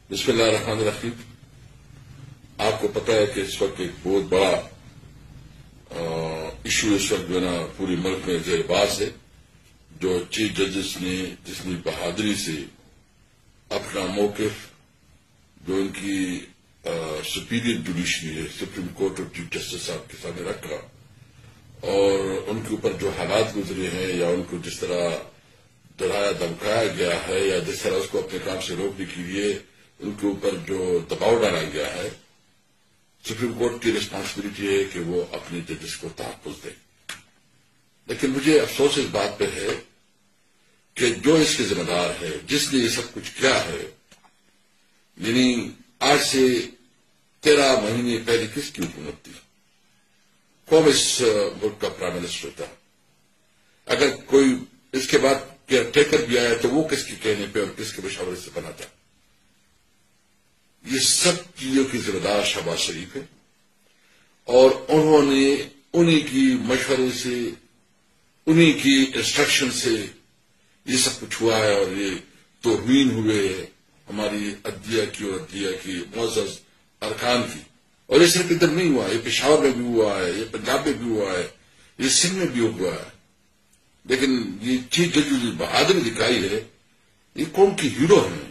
بسم اللہ الرحمن الرحیم۔ آپ کو پتہ ہے کہ اس وقت ایک بہت بڑا ایشو اس وقت جو ہے نا پوری ملک میں زیر بحث ہے، جو چیف ججز نے جتنی بہادری سے اپنا موقف جو ان کی سپیریئر جوڈیشری ہے supreme court of chief justice صاحب کے سامنے رکھا اور ان کے اوپر جو حالات گزرے ہیں یا ان کو جس طرح ڈرایا دھمکایا گیا ہے یا جس طرح اس کو اپنے کام سے روکنے کے لیے ان کے اوپر جو دباؤ ڈالا گیا ہے، سپریم کورٹ کی ریسپانسبلٹی ہے کہ وہ اپنے ججز کو تحفظ دے۔ لیکن مجھے افسوس اس بات پہ ہے کہ جو اس کے ذمہ دار ہے، جس نے یہ سب کچھ کیا ہے، یعنی آج سے 13 مہینے پہلے کس کی حکومت تھی؟ کون اس ملک کا پرائم منسٹر تھا؟ اگر کوئی اس کے بعد کیئر ٹیکر بھی آیا تو وہ کس کے کہنے پہ اور کس کے مشورے سے بنا تھا؟ یہ سب چیزوں کی ذمہ دار شہباز شریف ہے اور انہوں نے انہی کی مشورے سے انہی کی انسٹرکشن سے یہ سب کچھ ہوا ہے اور یہ توہین ہوئے ہماری عدلیہ کی اور عدلیہ کی معزز ارکان کی۔ اور یہ صرف ادھر نہیں ہوا، یہ پشاور میں بھی ہوا ہے، یہ پنجاب میں بھی ہوا ہے، یہ سندھ میں بھی ہوا ہے۔ لیکن یہ چیف جج جو بہادری دکھائی ہے، یہ قوم کی ہیرو ہیں،